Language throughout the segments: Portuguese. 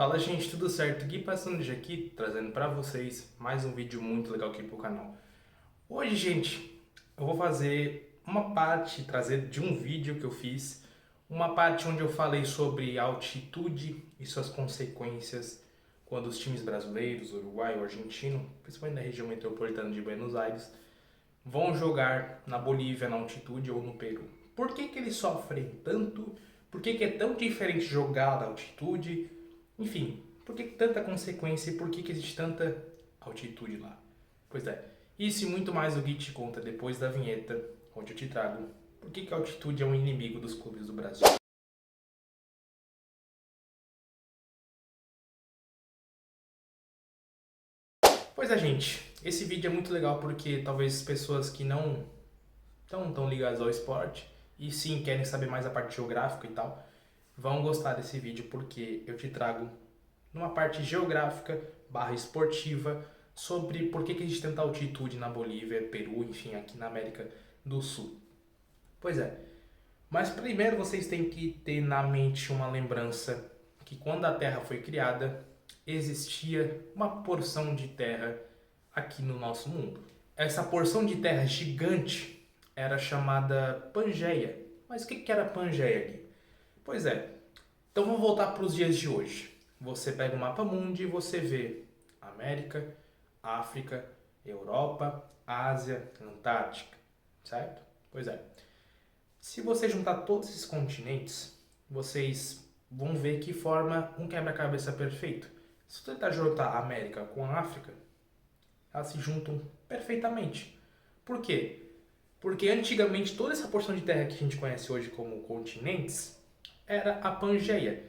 Fala gente, tudo certo? Gui Passando aqui, trazendo pra vocês mais um vídeo muito legal aqui pro canal. Hoje, gente, eu vou fazer uma parte, trazer de um vídeo que eu fiz, uma parte onde eu falei sobre altitude e suas consequências quando os times brasileiros, uruguaio ou argentino, principalmente na região metropolitana de Buenos Aires, vão jogar na Bolívia, na altitude ou no Peru. Por que eles sofrem tanto? Por que é tão diferente jogar na altitude? Enfim, por que tanta consequência e por que existe tanta altitude lá? Pois é, isso e muito mais o Gui te conta depois da vinheta, onde eu te trago por que a altitude é um inimigo dos clubes do Brasil. Pois é, gente, esse vídeo é muito legal porque talvez pessoas que não estão tão ligadas ao esporte e sim querem saber mais a parte geográfica e tal, vão gostar desse vídeo porque eu te trago numa parte geográfica barra esportiva sobre por que a gente tenta altitude na Bolívia, Peru, enfim, aqui na América do Sul. Pois é, mas primeiro vocês têm que ter na mente uma lembrança que quando a Terra foi criada, existia uma porção de terra aqui no nosso mundo. Essa porção de terra gigante era chamada Pangeia. Mas o que era Pangeia aqui? Pois é, então vamos voltar para os dias de hoje. Você pega o mapa mundi e você vê América, África, Europa, Ásia, Antártica, certo? Pois é. Se você juntar todos esses continentes, vocês vão ver que forma um quebra-cabeça perfeito. Se você tentar juntar a América com a África, elas se juntam perfeitamente. Por quê? Porque antigamente toda essa porção de terra que a gente conhece hoje como continentes era a Pangeia.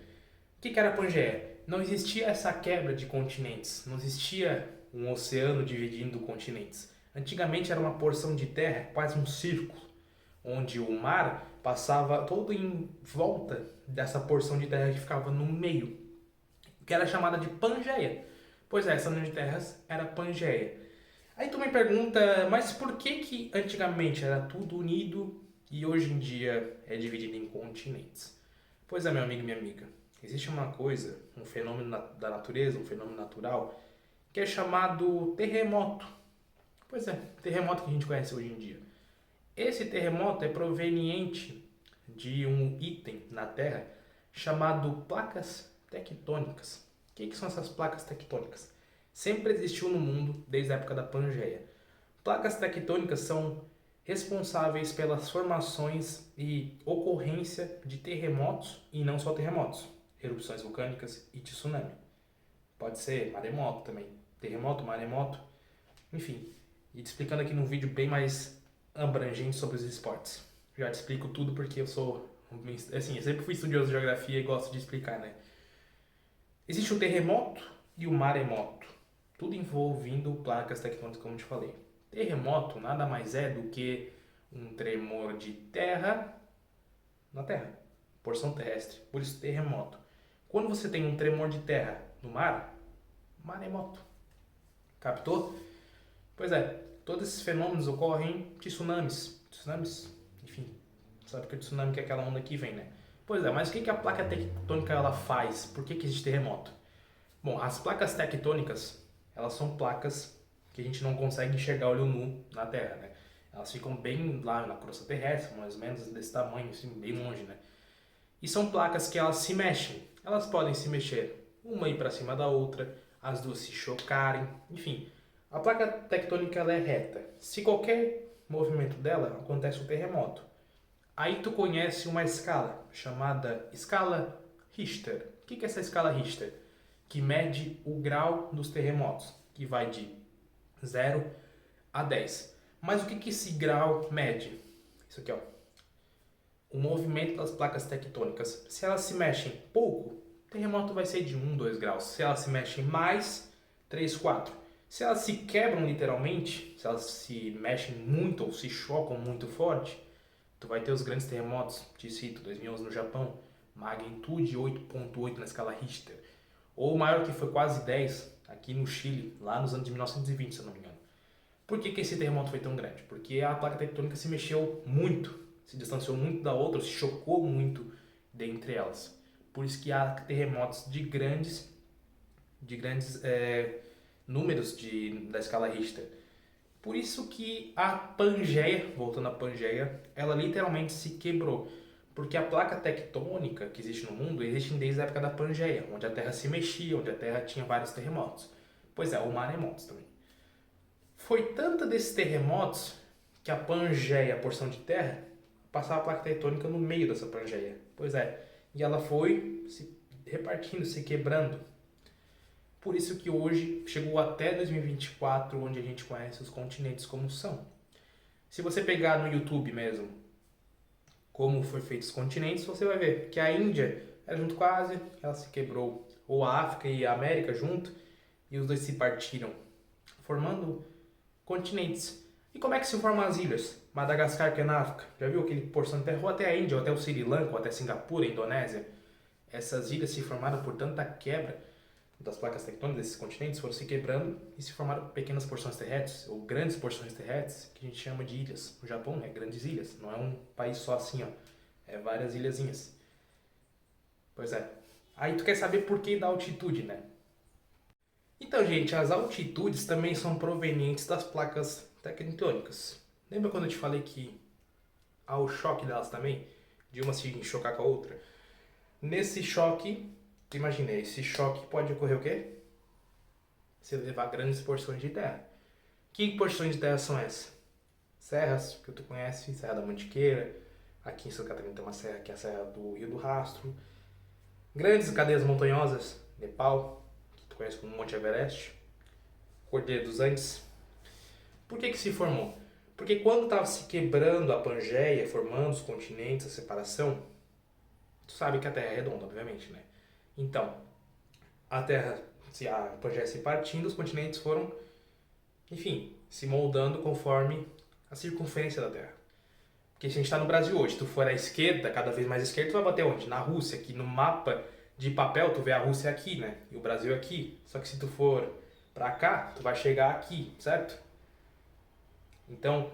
O que era a Pangeia? Não existia essa quebra de continentes, não existia um oceano dividindo continentes. Antigamente era uma porção de terra, quase um círculo, onde o mar passava todo em volta dessa porção de terra que ficava no meio, que era chamada de Pangeia. Pois é, essa união de terras era Pangeia. Aí tu me pergunta, mas por que antigamente era tudo unido e hoje em dia é dividido em continentes? Pois é, meu amigo e minha amiga, existe uma coisa, um fenômeno da natureza, um fenômeno natural, que é chamado terremoto. Pois é, terremoto que a gente conhece hoje em dia. Esse terremoto é proveniente de um item na Terra chamado placas tectônicas. O que são essas placas tectônicas? Sempre existiu no mundo desde a época da Pangeia. Placas tectônicas são responsáveis pelas formações e ocorrência de terremotos e não só terremotos, erupções vulcânicas e tsunami. Pode ser maremoto também, terremoto, maremoto, enfim. E te explicando aqui num vídeo bem mais abrangente sobre os esportes. Já te explico tudo porque eu sou, assim, eu sempre fui estudioso de geografia e gosto de explicar, né? Existe o terremoto e o maremoto, tudo envolvendo placas tectônicas, como eu te falei. Terremoto nada mais é do que um tremor de terra na Terra, porção terrestre, por isso terremoto. Quando você tem um tremor de terra no mar, maremoto. Captou? Pois é, todos esses fenômenos ocorrem de tsunamis. Tsunamis, enfim, sabe que o tsunami é aquela onda que vem, né? Pois é, mas o que a placa tectônica ela faz? Por que existe terremoto? Bom, as placas tectônicas, elas são placas que a gente não consegue enxergar olho nu na Terra, né? Elas ficam bem lá na crosta terrestre, mais ou menos desse tamanho, assim, bem longe, né? E são placas que elas se mexem. Elas podem se mexer, uma ir para cima da outra, as duas se chocarem, enfim. A placa tectônica ela é reta. Se qualquer movimento dela acontece um terremoto. Aí tu conhece uma escala chamada escala Richter. O que é essa escala Richter? Que mede o grau dos terremotos, que vai de 0 a 10. Mas o que esse grau mede? Isso aqui, ó. O movimento das placas tectônicas. Se elas se mexem pouco, o terremoto vai ser de 1, 2 graus. Se elas se mexem mais, 3, 4. Se elas se quebram literalmente, se elas se mexem muito ou se chocam muito forte, tu vai ter os grandes terremotos, te cito, 2011 no Japão, magnitude 8.8 na escala Richter. Ou o maior que foi quase 10 aqui no Chile, lá nos anos de 1920, se eu não me engano. Por que esse terremoto foi tão grande? Porque a placa tectônica se mexeu muito, se distanciou muito da outra, se chocou muito dentre elas. Por isso que há terremotos de grandes de grandes números da escala Richter. Por isso que a Pangeia, voltando à Pangeia, ela literalmente se quebrou. Porque a placa tectônica que existe no mundo existe desde a época da Pangeia, onde a Terra se mexia, onde a Terra tinha vários terremotos. Pois é, ou maremotos também. Foi tanta desses terremotos que a Pangeia, a porção de terra, passava a placa tectônica no meio dessa Pangeia. Pois é, e ela foi se repartindo, se quebrando. Por isso que hoje chegou até 2024, onde a gente conhece os continentes como são. Se você pegar no YouTube mesmo como foi feito os continentes, você vai ver que a Índia era junto com a Ásia, ela se quebrou, ou a África e a América junto, e os dois se partiram, formando continentes. E como é que se formam as ilhas? Madagascar, que é na África. Já viu aquele porção de terra? Ou até a Índia, ou até o Sri Lanka, ou até Singapura, Indonésia. Essas ilhas se formaram por tanta quebra das placas tectônicas desses continentes, foram se quebrando e se formaram pequenas porções terrestres, ou grandes porções terrestres, que a gente chama de ilhas. O Japão é grandes ilhas, não é um país só assim, ó. É várias ilhazinhas. Pois é. Aí tu quer saber por que da altitude, né? Então, gente, as altitudes também são provenientes das placas tectônicas. Lembra quando eu te falei que há o choque delas também? De uma se chocar com a outra? Nesse choque, imagine, esse choque pode ocorrer o quê? Se levar grandes porções de terra. Que porções de terra são essas? Serras, que tu conhece, Serra da Mantiqueira. Aqui em Santa Catarina tem uma serra que é a Serra do Rio do Rastro. Grandes cadeias montanhosas, Nepal, que tu conhece como Monte Everest. Cordilheira dos Andes. Por que se formou? Porque quando estava se quebrando a Pangeia, formando os continentes, a separação, tu sabe que a Terra é redonda, obviamente, né? Então, a Terra, se a Pangeia se partindo, os continentes foram, enfim, se moldando conforme a circunferência da Terra. Porque se a gente está no Brasil hoje, tu for à esquerda, cada vez mais à esquerda, tu vai bater onde? Na Rússia, que no mapa de papel tu vê a Rússia aqui, né? E o Brasil aqui. Só que se tu for pra cá, tu vai chegar aqui, certo? Então,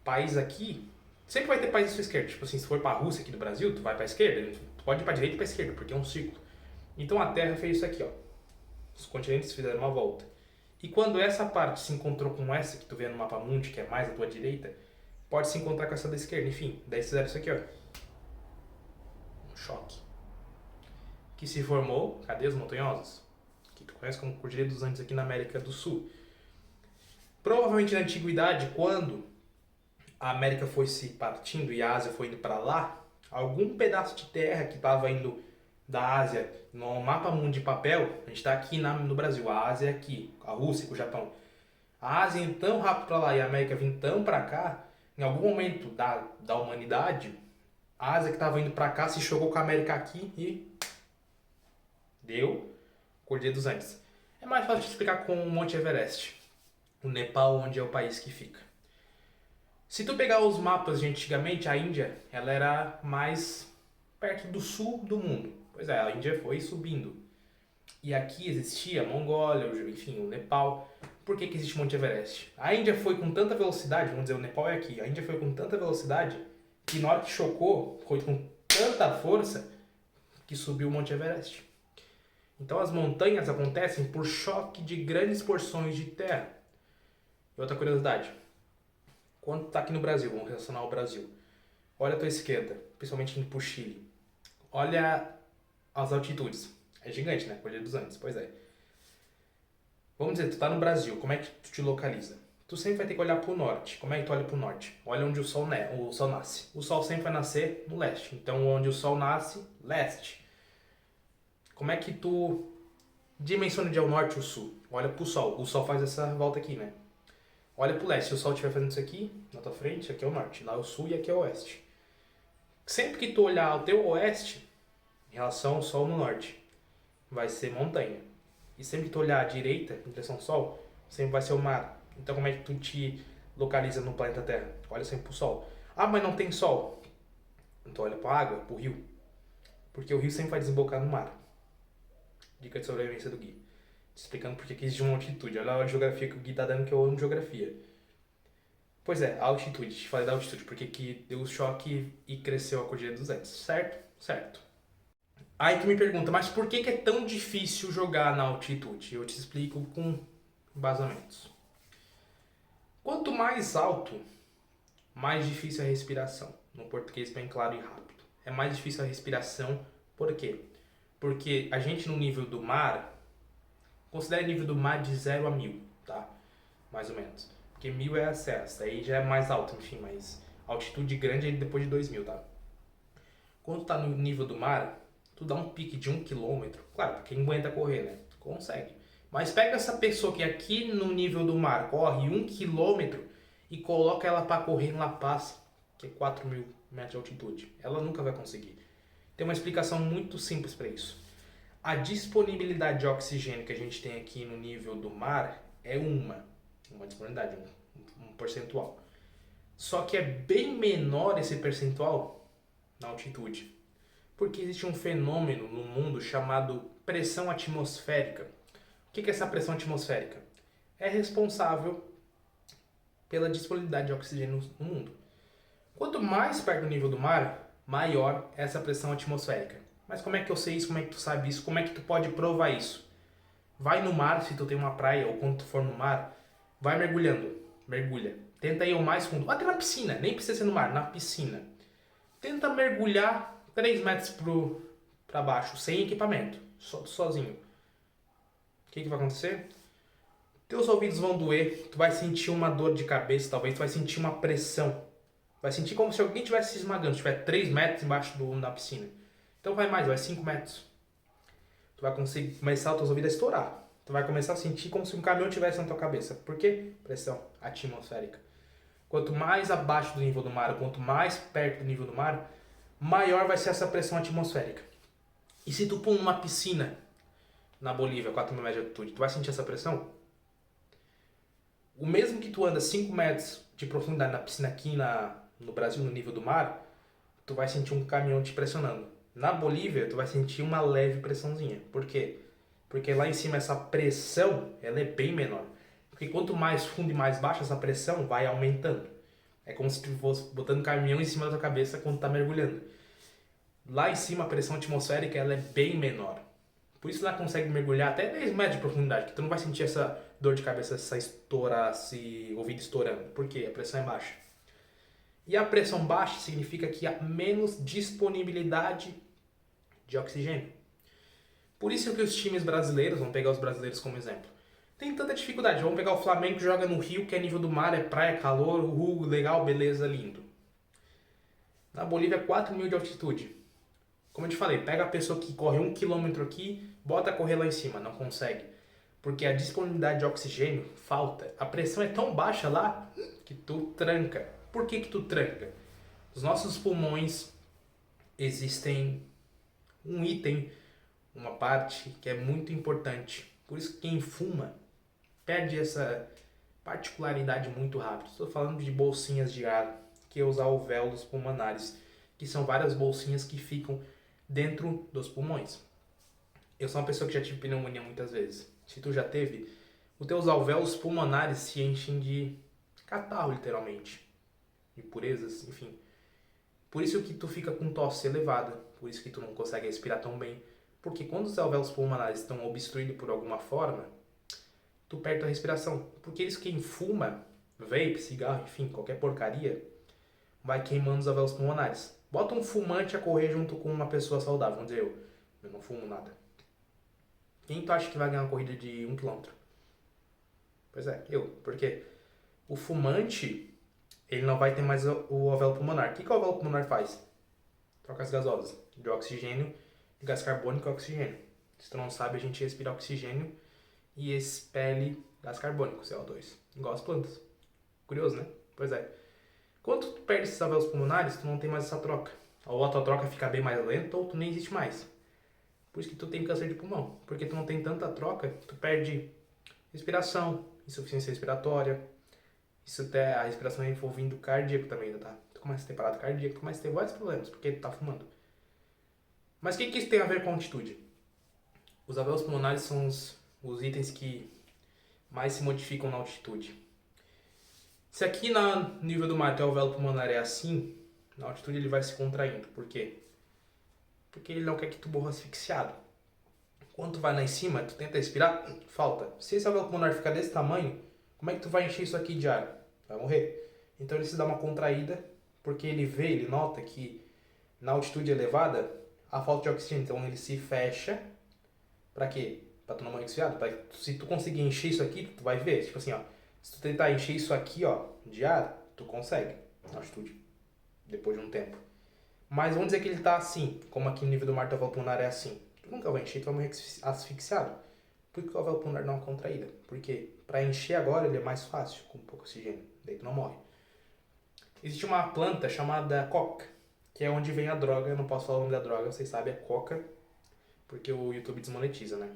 país aqui, sempre vai ter país à sua esquerda. Tipo assim, se for pra Rússia aqui do Brasil, tu vai pra esquerda, tu pode ir pra direita e pra esquerda, porque é um círculo. Então a Terra fez isso aqui, ó. Os continentes fizeram uma volta. E quando essa parte se encontrou com essa que tu vê no mapa mundi, que é mais à tua direita, pode se encontrar com essa da esquerda. Enfim, daí fizeram isso aqui, ó. Um choque. Que se formou, cadeias montanhosas, que tu conhece como Cordilheira dos Andes aqui na América do Sul. Provavelmente na antiguidade, quando a América foi se partindo e a Ásia foi indo para lá, algum pedaço de terra que estava indo da Ásia no mapa mundo de papel, a gente está aqui no Brasil, a Ásia é aqui, a Rússia, o Japão. A Ásia indo tão rápido para lá e a América vindo tão para cá, em algum momento da humanidade, a Ásia que estava indo para cá se chocou com a América aqui e deu Cordilheira dos Andes. É mais fácil de explicar com o Monte Everest, o Nepal, onde é o país que fica. Se tu pegar os mapas de antigamente, a Índia ela era mais perto do sul do mundo. Pois é, a Índia foi subindo. E aqui existia a Mongólia, enfim, o Nepal. Por que existe o Monte Everest? A Índia foi com tanta velocidade, vamos dizer, o Nepal é aqui. A Índia foi com tanta velocidade que na hora que chocou, foi com tanta força que subiu o Monte Everest. Então as montanhas acontecem por choque de grandes porções de terra. E outra curiosidade, quando tu tá aqui no Brasil, vamos relacionar ao Brasil, olha a tua esquerda, principalmente indo pro Chile. Olha as altitudes. É gigante, né? Cordilheira dos Andes, pois é. Vamos dizer, tu tá no Brasil, como é que tu te localiza? Tu sempre vai ter que olhar pro norte. Como é que tu olha pro norte? Olha onde o sol nasce. O sol sempre vai nascer no leste. Então, onde o sol nasce, leste. Como é que tu dimensiona de ao norte ou sul? Olha pro sol. O sol faz essa volta aqui, né? Olha pro leste. Se o sol estiver fazendo isso aqui, na tua frente, aqui é o norte. Lá é o sul e aqui é o oeste. Sempre que tu olhar ao teu oeste, em relação ao sol no norte, vai ser montanha. E sempre que tu olhar à direita, em direção ao sol, sempre vai ser o mar. Então como é que tu te localiza no planeta Terra? Olha sempre pro sol. Ah, mas não tem sol. Então olha pra água, pro rio. Porque o rio sempre vai desembocar no mar. Dica de sobrevivência do Gui. Te explicando porque que existe uma altitude. Olha a geografia que o Gui tá dando, que eu amo geografia. Pois é, a altitude. Te falei da altitude. Porque que deu o choque e cresceu a Cordilheira dos Andes. Certo? Certo. Aí tu me pergunta, mas por que é tão difícil jogar na altitude? Eu te explico com embasamentos. Quanto mais alto, mais difícil a respiração. No português bem claro e rápido. É mais difícil a respiração, por quê? Porque a gente no nível do mar, considera o nível do mar de 0 a 1000, tá? Mais ou menos. Porque 1000 é a serra, aí já é mais alto, enfim, mas altitude grande é depois de 2000, tá? Quando tá no nível do mar, tu dá um pique de 1 km. Claro, quem aguenta correr, né? Consegue. Mas pega essa pessoa que aqui no nível do mar corre 1 km e coloca ela para correr em La Paz, que é 4000 metros de altitude. Ela nunca vai conseguir. Tem uma explicação muito simples para isso. A disponibilidade de oxigênio que a gente tem aqui no nível do mar é uma disponibilidade, um percentual. Só que é bem menor esse percentual na altitude. Porque existe um fenômeno no mundo chamado pressão atmosférica. O que é essa pressão atmosférica? É responsável pela disponibilidade de oxigênio no mundo. Quanto mais perto do nível do mar, maior é essa pressão atmosférica. Mas como é que eu sei isso? Como é que tu sabe isso? Como é que tu pode provar isso? Vai no mar, se tu tem uma praia, ou quando tu for no mar, vai mergulhando. Mergulha. Tenta ir ao mais fundo. Até na piscina, nem precisa ser no mar, na piscina. Tenta mergulhar 3 metros para baixo, sem equipamento, sozinho. O que vai acontecer? Teus ouvidos vão doer, tu vai sentir uma dor de cabeça, talvez tu vai sentir uma pressão. Vai sentir como se alguém estivesse se esmagando, se estiver 3 metros embaixo da piscina. Então vai mais, vai 5 metros. Tu vai conseguir começar os teus ouvidos a estourar. Tu vai começar a sentir como se um caminhão estivesse na tua cabeça. Por quê? Pressão atmosférica. Quanto mais abaixo do nível do mar, quanto mais perto do nível do mar, maior vai ser essa pressão atmosférica. E se tu pôr numa piscina na Bolívia, 4.000 metros de altitude, tu vai sentir essa pressão? O mesmo que tu anda 5 metros de profundidade na piscina aqui no Brasil, no nível do mar, tu vai sentir um caminhão te pressionando. Na Bolívia, tu vai sentir uma leve pressãozinha. Por quê? Porque lá em cima essa pressão, ela é bem menor. Porque quanto mais fundo e mais baixa essa pressão, vai aumentando. É como se tu fosse botando um caminhão em cima da tua cabeça quando tá mergulhando. Lá em cima a pressão atmosférica ela é bem menor. Por isso ela consegue mergulhar até 10 metros de profundidade, que tu não vai sentir essa dor de cabeça, essa estourar, se ouvido estourando. Por quê? A pressão é baixa. E a pressão baixa significa que há menos disponibilidade de oxigênio. Por isso que os times brasileiros, vamos pegar os brasileiros como exemplo, tem tanta dificuldade. Vamos pegar o Flamengo que joga no Rio, que é nível do mar, é praia, calor, legal, beleza, lindo. Na Bolívia, 4.000 de altitude. Como eu te falei, pega a pessoa que corre 1 km aqui, bota a correr lá em cima, não consegue. Porque a disponibilidade de oxigênio falta. A pressão é tão baixa lá que tu tranca. Por que tu tranca? Nos nossos pulmões existem um item, uma parte que é muito importante. Por isso que quem fuma perde essa particularidade muito rápido. Estou falando de bolsinhas de ar, que é os alvéolos pulmonares, que são várias bolsinhas que ficam dentro dos pulmões. Eu sou uma pessoa que já tive pneumonia muitas vezes. Se tu já teve, os teus alvéolos pulmonares se enchem de catarro, literalmente. Impurezas, enfim. Por isso que tu fica com tosse elevada. Por isso que tu não consegue respirar tão bem. Porque quando os alvéolos pulmonares estão obstruídos por alguma forma, tu perde a respiração. Porque isso quem fuma, vape, cigarro, enfim, qualquer porcaria, vai queimando os alvéolos pulmonares. Bota um fumante a correr junto com uma pessoa saudável. Vamos dizer eu não fumo nada. Quem tu acha que vai ganhar uma corrida de 1 km? Pois é, eu. Porque o fumante, ele não vai ter mais o alvéolo pulmonar. O que o alvéolo pulmonar faz? Troca as gasosas de oxigênio, de gás carbônico e oxigênio. Se tu não sabe, a gente respira oxigênio e expele gás carbônico, CO2, igual as plantas. Curioso, né? Pois é. Quando tu perde esses alvéolos pulmonares, tu não tem mais essa troca. Ou a tua troca fica bem mais lenta, ou tu nem existe mais. Por isso que tu tem câncer de pulmão. Porque tu não tem tanta troca, tu perde respiração, insuficiência respiratória. Isso até a respiração é envolvendo cardíaco também, tá? Tu começa a ter parada cardíaca, tu começa a ter vários problemas, porque tu tá fumando. Mas o que isso tem a ver com altitude? Os alvéolos pulmonares são os itens que mais se modificam na altitude. Se aqui no nível do mar teu alvéolo pulmonar é assim, na altitude ele vai se contraindo. Por quê? porque ele não quer que tu morra asfixiado. Quando tu vai lá em cima, tu tenta respirar, falta. Se esse alvéolo pulmonar ficar desse tamanho, como é que tu vai encher isso aqui de ar? Vai morrer. Então ele se dá uma contraída, porque ele nota que na altitude elevada, há falta de oxigênio. Então ele se fecha, pra quê? Pra tu não morrer asfixiado. Se tu conseguir encher isso aqui, tu vai ver. Tipo assim, ó. Se tu tentar encher isso aqui, ó, de ar, tu consegue. Na altitude. Depois de um tempo. Mas vamos dizer que ele tá assim. Como aqui no nível do mar, teu alvéolo pulmonar é assim. Tu nunca vai encher, tu vai morrer asfixiado. Por que o alvéolo pulmonar não é uma contraída? Porque para encher agora ele é mais fácil, com pouco oxigênio. Daí tu não morre. Existe uma planta chamada coca, que é onde vem a droga. Eu não posso falar o nome da droga, vocês sabem, é coca, porque o YouTube desmonetiza, né?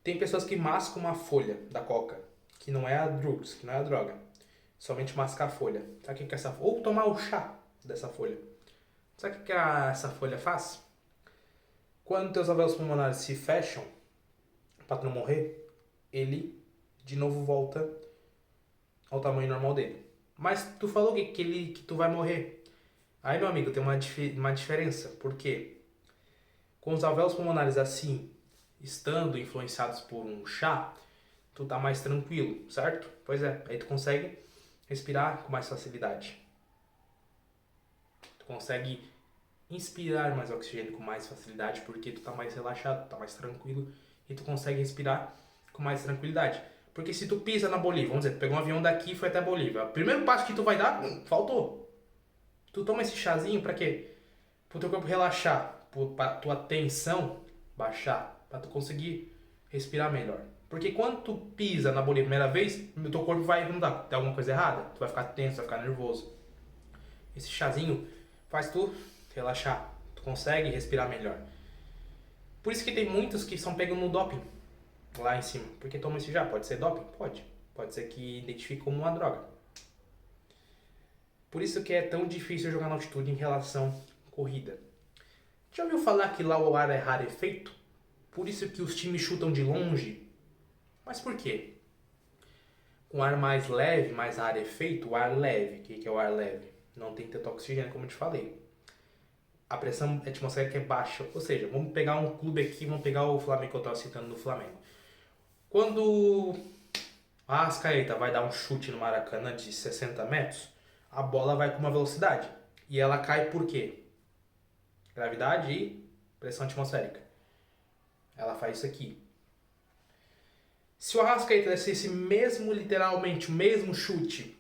Tem pessoas que mascam uma folha da coca, que não é a drugs, que não é a droga. Somente mascar a folha. Sabe o que é essa folha? Ou tomar o chá dessa folha. Sabe o que essa folha faz? Quando teus alvéolos pulmonares se fecham, para tu não morrer, ele de novo volta ao tamanho normal dele. Mas tu falou que tu vai morrer. Aí, meu amigo, tem uma diferença. Por quê? Com os alvéolos pulmonares assim, estando influenciados por um chá, tu tá mais tranquilo, certo? Pois é, aí tu consegue respirar com mais facilidade. Tu consegue inspirar mais oxigênio com mais facilidade porque tu tá mais relaxado, tá mais tranquilo e tu consegue respirar com mais tranquilidade. Porque se tu pisa na Bolívia, vamos dizer, tu pegou um avião daqui e foi até a Bolívia, o primeiro passo que tu vai dar, faltou. Tu toma esse chazinho pra quê? Pro teu corpo relaxar, pra tua tensão baixar, pra tu conseguir respirar melhor. Porque quando tu pisa na Bolívia a primeira vez, o teu corpo vai mudar, tem alguma coisa errada, tu vai ficar tenso, vai ficar nervoso. Esse chazinho faz tu relaxar, tu consegue respirar melhor. Por isso que tem muitos que são pegos no doping, lá em cima. Porque toma esse já, pode ser doping? Pode. Pode ser que identifique como uma droga. Por isso que é tão difícil jogar na altitude em relação à corrida. Já ouviu falar que lá o ar é rarefeito? Por isso que os times chutam de longe? Mas por quê? Com ar mais leve, mais rarefeito, o ar leve. O que é o ar leve? Não tem tanto oxigênio, como eu te falei. A pressão atmosférica é baixa. Ou seja, vamos pegar um clube aqui, vamos pegar o Flamengo que eu estava citando no Flamengo. Quando a Arrascaeta vai dar um chute no Maracanã de 60 metros, a bola vai com uma velocidade. E ela cai por quê? Gravidade e pressão atmosférica. Ela faz isso aqui. Se o Arrascaeta desse esse mesmo, literalmente, o mesmo chute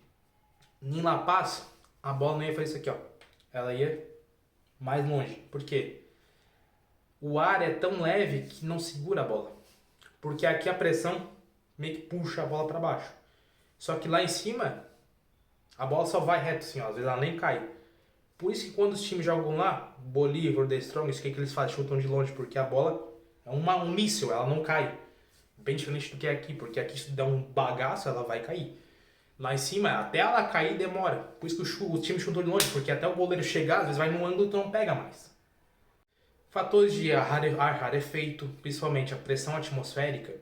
em La Paz, a bola não ia fazer isso aqui, ó. Ela ia mais longe. Por quê? O ar é tão leve que não segura a bola. Porque aqui a pressão meio que puxa a bola para baixo. Só que lá em cima, a bola só vai reto assim, ó. Às vezes ela nem cai. Por isso que quando os times jogam lá, Bolívar, The Strongest, o que eles fazem? Chutam de longe, porque a bola é um míssil, ela não cai. Bem diferente do que é aqui, porque aqui se der um bagaço, ela vai cair. Lá em cima, até ela cair demora. Por isso que o time chutou de longe, porque até o goleiro chegar, às vezes vai num ângulo e tu não pega mais. Fatores de ar rarefeito, principalmente a pressão atmosférica,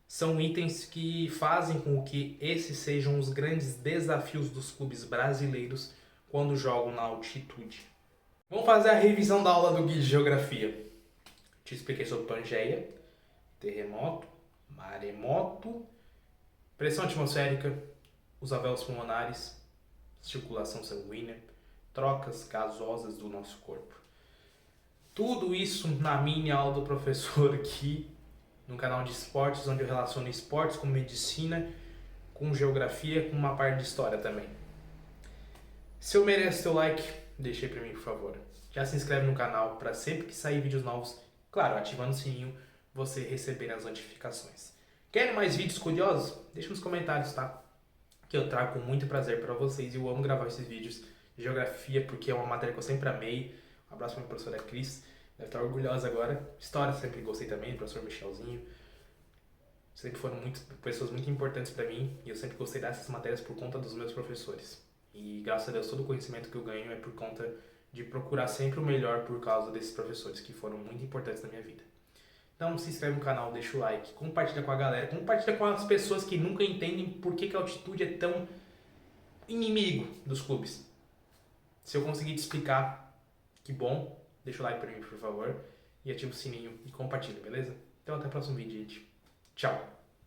são itens que fazem com que esses sejam os grandes desafios dos clubes brasileiros quando jogam na altitude. Vamos fazer a revisão da aula do guia de geografia. Te expliquei sobre Pangeia, terremoto, maremoto, pressão atmosférica, os alvéolos pulmonares, circulação sanguínea, trocas gasosas do nosso corpo. Tudo isso na minha aula do professor aqui, no canal de esportes, onde eu relaciono esportes com medicina, com geografia, com uma parte de história também. Se eu mereço teu like, deixa aí pra mim, por favor. Já se inscreve no canal para sempre que sair vídeos novos, claro, ativando o sininho, você receber as notificações. Querem mais vídeos curiosos? Deixa nos comentários, tá? Que eu trago com muito prazer para vocês e eu amo gravar esses vídeos de geografia porque é uma matéria que eu sempre amei. Um abraço para minha professora Cris, deve estar orgulhosa agora. História sempre gostei também, professor Michelzinho. Sempre foram pessoas muito importantes para mim e eu sempre gostei dessas matérias por conta dos meus professores. E graças a Deus todo o conhecimento que eu ganho é por conta de procurar sempre o melhor por causa desses professores que foram muito importantes na minha vida. Então se inscreve no canal, deixa o like, compartilha com a galera, compartilha com as pessoas que nunca entendem por que a altitude é tão inimigo dos clubes. Se eu conseguir te explicar, que bom. deixa o like pra mim, por favor, e ativa o sininho e compartilha, beleza? Então até o próximo vídeo, gente. Tchau!